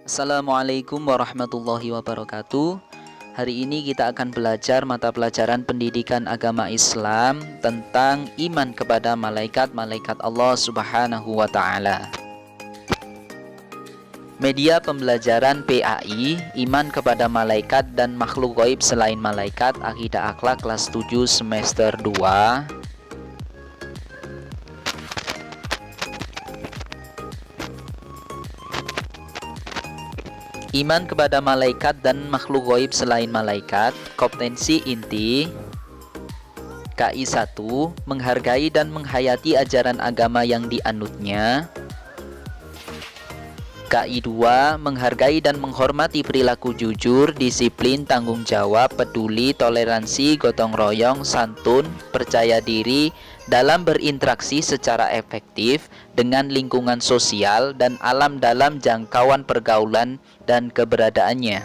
Assalamualaikum warahmatullahi wabarakatuh. Hari ini kita akan belajar mata pelajaran pendidikan agama Islam tentang iman kepada malaikat-malaikat Allah Subhanahu wa Ta'ala. Media pembelajaran PAI, iman kepada malaikat dan makhluk gaib selain malaikat, akidah akhlak kelas 7 semester 2. Iman kepada malaikat dan makhluk gaib selain malaikat. Kompetensi inti KI 1, menghargai dan menghayati ajaran agama yang dianutnya. KI 2, menghargai dan menghormati perilaku jujur, disiplin, tanggung jawab, peduli, toleransi, gotong royong, santun, percaya diri dalam berinteraksi secara efektif dengan lingkungan sosial dan alam dalam jangkauan pergaulan dan keberadaannya.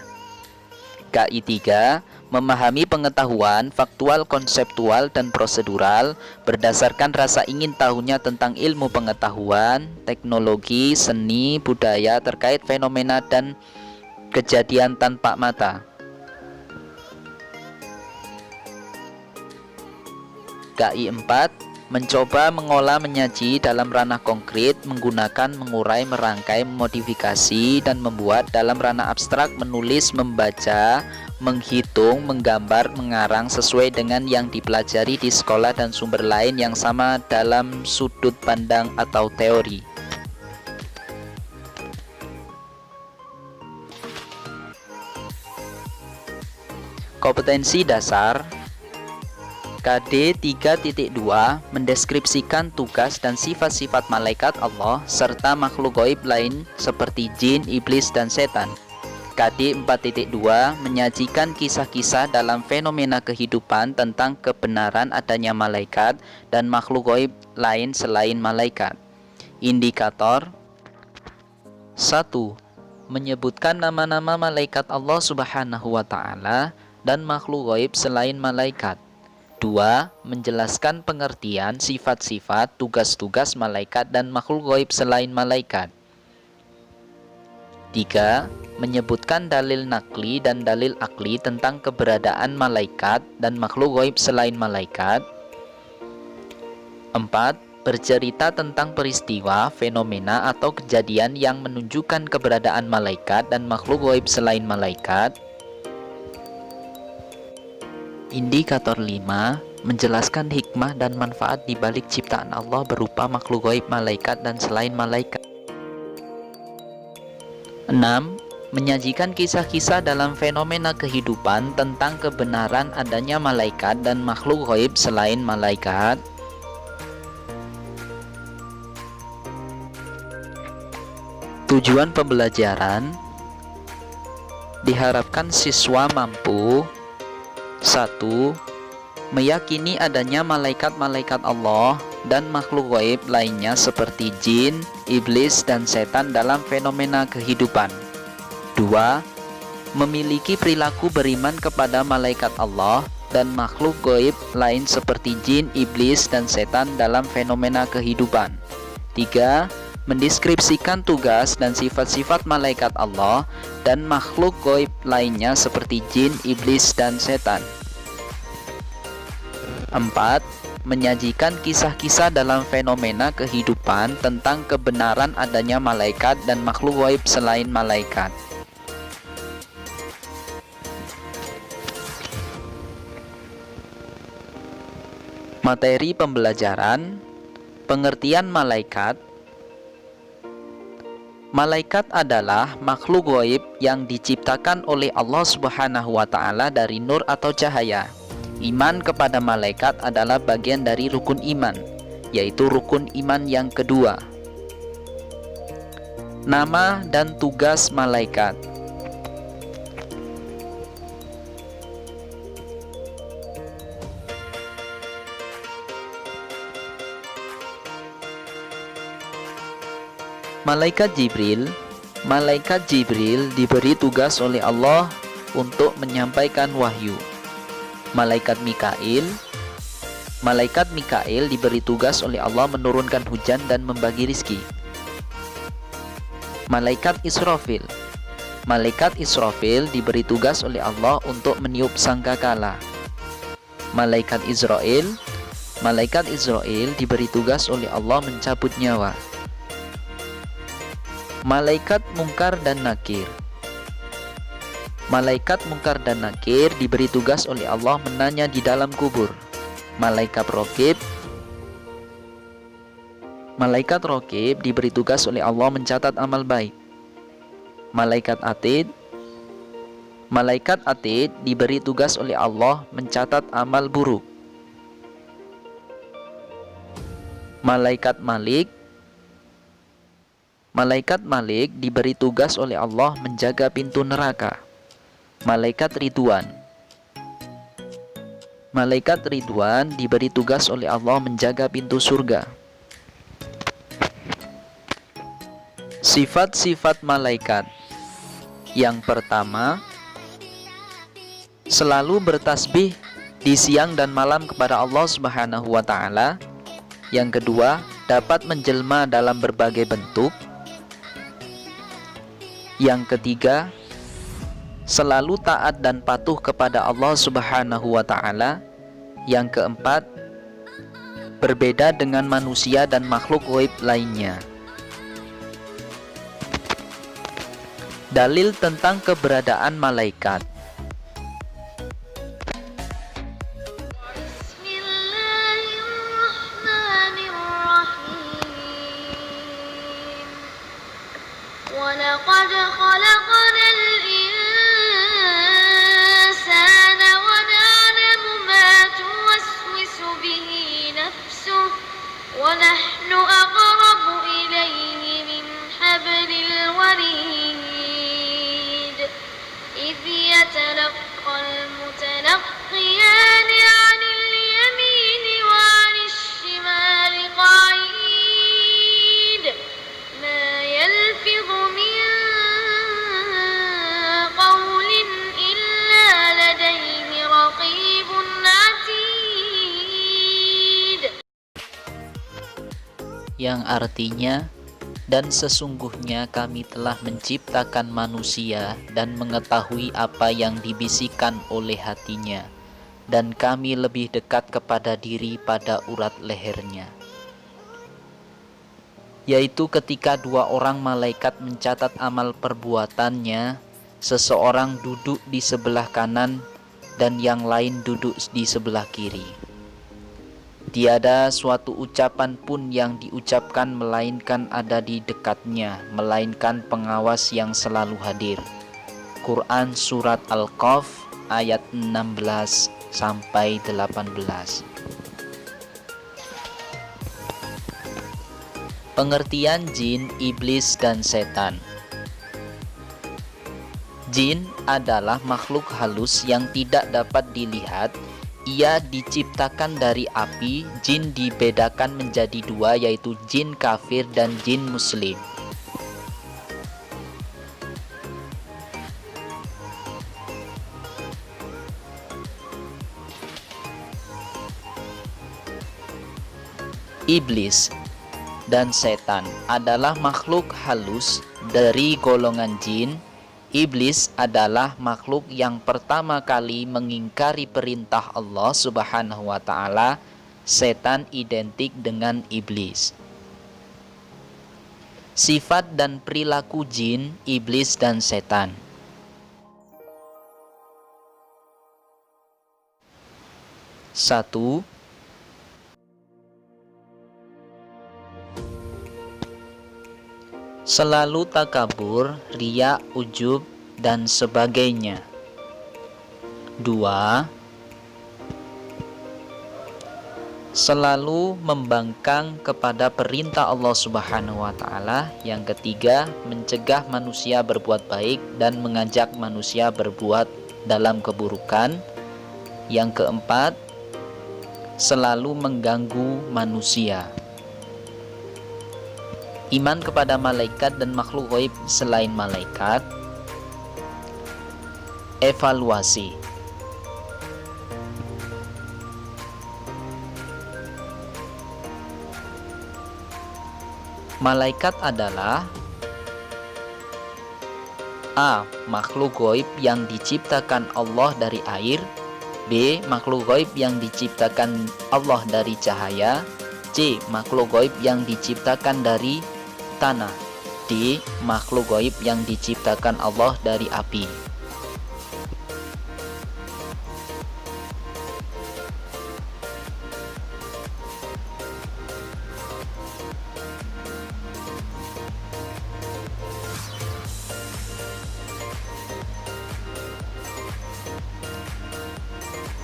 KI 3, memahami pengetahuan faktual, konseptual, dan prosedural berdasarkan rasa ingin tahunya tentang ilmu pengetahuan, teknologi, seni, budaya terkait fenomena dan kejadian tanpa mata. KI 4, mencoba mengolah menyaji dalam ranah konkret, menggunakan, mengurai, merangkai, memodifikasi, dan membuat dalam ranah abstrak, menulis, membaca, menghitung, menggambar, mengarang sesuai dengan yang dipelajari di sekolah dan sumber lain yang sama dalam sudut pandang atau teori. Kompetensi dasar KD 3.2, mendeskripsikan tugas dan sifat-sifat malaikat Allah serta makhluk gaib lain seperti jin, iblis, dan setan. KD 4.2, menyajikan kisah-kisah dalam fenomena kehidupan tentang kebenaran adanya malaikat dan makhluk gaib lain selain malaikat. Indikator 1. Menyebutkan nama-nama malaikat Allah Subhanahu wa Ta'ala dan makhluk gaib selain malaikat. 2. Menjelaskan pengertian, sifat-sifat, tugas-tugas malaikat dan makhluk gaib selain malaikat. 3. Menyebutkan dalil nakli dan dalil akli tentang keberadaan malaikat dan makhluk gaib selain malaikat. 4. Bercerita tentang peristiwa, fenomena, atau kejadian yang menunjukkan keberadaan malaikat dan makhluk gaib selain malaikat. Indikator 5, menjelaskan hikmah dan manfaat di balik ciptaan Allah berupa makhluk gaib, malaikat, dan selain malaikat. 6. Menyajikan kisah-kisah dalam fenomena kehidupan tentang kebenaran adanya malaikat dan makhluk gaib selain malaikat. Tujuan pembelajaran, diharapkan siswa mampu 1. Meyakini adanya malaikat-malaikat Allah dan makhluk gaib lainnya seperti jin, iblis, dan setan dalam fenomena kehidupan. 2. Memiliki perilaku beriman kepada malaikat Allah dan makhluk gaib lain seperti jin, iblis, dan setan dalam fenomena kehidupan. 3. Mendeskripsikan tugas dan sifat-sifat malaikat Allah dan makhluk gaib lainnya seperti jin, iblis, dan setan. 4. Menyajikan kisah-kisah dalam fenomena kehidupan tentang kebenaran adanya malaikat dan makhluk gaib selain malaikat. Materi pembelajaran, pengertian malaikat. Malaikat adalah makhluk gaib yang diciptakan oleh Allah Subhanahu wa Ta'ala dari nur atau cahaya. Iman kepada malaikat adalah bagian dari rukun iman, yaitu rukun iman yang kedua. Nama dan tugas malaikat. Malaikat Jibril diberi tugas oleh Allah untuk menyampaikan wahyu. Malaikat Mikail diberi tugas oleh Allah menurunkan hujan dan membagi rizki. Malaikat Israfil Malaikat Israfil diberi tugas oleh Allah untuk meniup sangkakala. Malaikat Israel diberi tugas oleh Allah mencabut nyawa. Malaikat Mungkar dan Nakir diberi tugas oleh Allah menanya di dalam kubur. Malaikat Raqib diberi tugas oleh Allah mencatat amal baik. Malaikat Atid diberi tugas oleh Allah mencatat amal buruk. Malaikat Malik diberi tugas oleh Allah menjaga pintu neraka. Malaikat Ridwan diberi tugas oleh Allah menjaga pintu surga. Sifat-sifat malaikat. Yang pertama, selalu bertasbih di siang dan malam kepada Allah Subhanahu wa Ta'ala. Yang kedua, dapat menjelma dalam berbagai bentuk. Yang ketiga, selalu taat dan patuh kepada Allah Subhanahu wa Ta'ala. Yang keempat, berbeda dengan manusia dan makhluk gaib lainnya. Dalil tentang keberadaan malaikat. وَلَقَدْ خَلَقْنَا الْإِنسَانَ وَنَعْلَمُ مَا تُوَسْوِسُ بِهِ نَفْسُهُ وَنَحْنُ أَقْرَبُ إِلَيْهِ مِنْ حَبْلِ الْوَرِيدِ إِذْ يَتَلَقَّى الْمُتَلَقِّيَانِ عَنِ الْيَمِينِ وَعَنِ الشِّمَالِ قَعِيدٌ مَا يَلْفِظُ مِنْ قَوْلٍ إِلَّا لَدَيْهِ رَقِيبٌ عَتِيدٌ. Yang artinya, dan sesungguhnya kami telah menciptakan manusia dan mengetahui apa yang dibisikkan oleh hatinya, dan kami lebih dekat kepada diri pada urat lehernya. Yaitu ketika dua orang malaikat mencatat amal perbuatannya, seseorang duduk di sebelah kanan dan yang lain duduk di sebelah kiri. Tiada suatu ucapan pun yang diucapkan melainkan ada di dekatnya, melainkan pengawas yang selalu hadir. Quran Surat Al-Qaf ayat 16 sampai 18. Pengertian jin, iblis, dan setan. Jin adalah makhluk halus yang tidak dapat dilihat. Ia diciptakan dari api. Jin dibedakan menjadi dua, yaitu jin kafir dan jin muslim. Iblis dan setan adalah makhluk halus dari golongan jin. Iblis adalah makhluk yang pertama kali mengingkari perintah Allah Subhanahu wa Ta'ala. Setan identik dengan iblis. Sifat dan perilaku jin, iblis, dan setan. Satu, selalu takabur, riya, ujub, dan sebagainya. 2. Selalu membangkang kepada perintah Allah Subhanahu wa Ta'ala. Yang ketiga, mencegah manusia berbuat baik dan mengajak manusia berbuat dalam keburukan. Yang keempat, selalu mengganggu manusia. Iman kepada malaikat dan makhluk gaib selain malaikat. Evaluasi. Malaikat adalah A. Makhluk gaib yang diciptakan Allah dari air. B. Makhluk gaib yang diciptakan Allah dari cahaya. C. Makhluk gaib yang diciptakan dari tanah. D. Makhluk gaib yang diciptakan Allah dari api.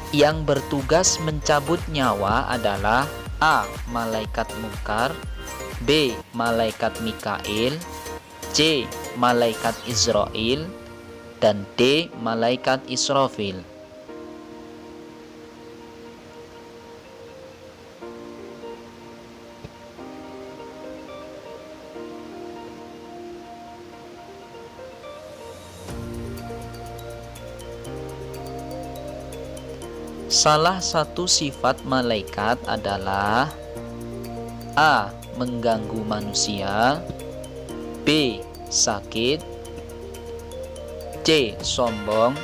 Yang bertugas mencabut nyawa adalah A. Malaikat Munkar, B. Malaikat Mikail, C. Malaikat Israel, dan D. Malaikat Israfil. Salah satu sifat malaikat adalah A. Mengganggu manusia, B. Sakit, C. Sombong,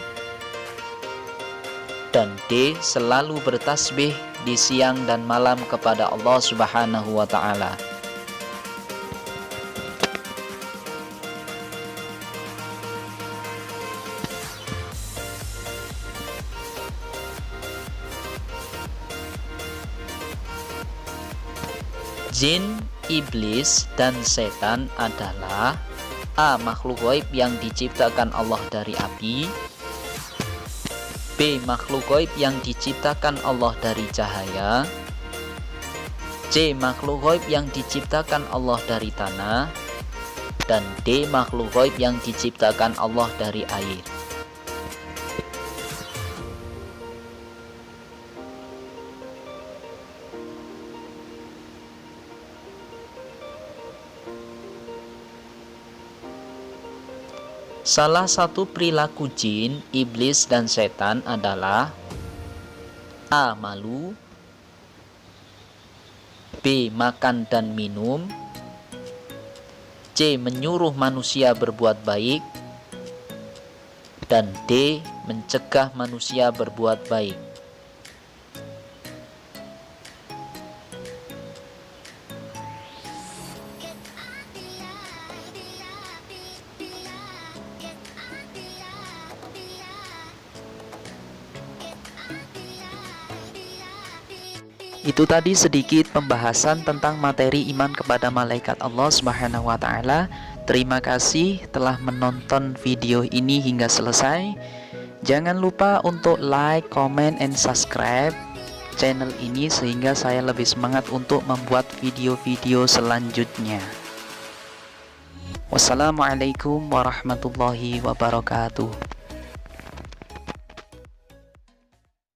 dan D. Selalu bertasbih di siang dan malam kepada Allah Subhanahu wa Ta'ala. Jin, iblis, dan setan adalah A. Makhluk gaib yang diciptakan Allah dari api, B. Makhluk gaib yang diciptakan Allah dari cahaya, C. Makhluk gaib yang diciptakan Allah dari tanah, dan D. Makhluk gaib yang diciptakan Allah dari air. Salah satu perilaku jin, iblis, dan setan adalah A. Malu, B. Makan dan minum, C. Menyuruh manusia berbuat baik, dan D. Mencegah manusia berbuat baik. Itu tadi sedikit pembahasan tentang materi iman kepada malaikat Allah Subhanahu wa Ta'ala. Terima kasih telah menonton video ini hingga selesai. Jangan lupa untuk like, comment, and subscribe channel ini sehingga saya lebih semangat untuk membuat video-video selanjutnya. Wassalamualaikum warahmatullahi wabarakatuh.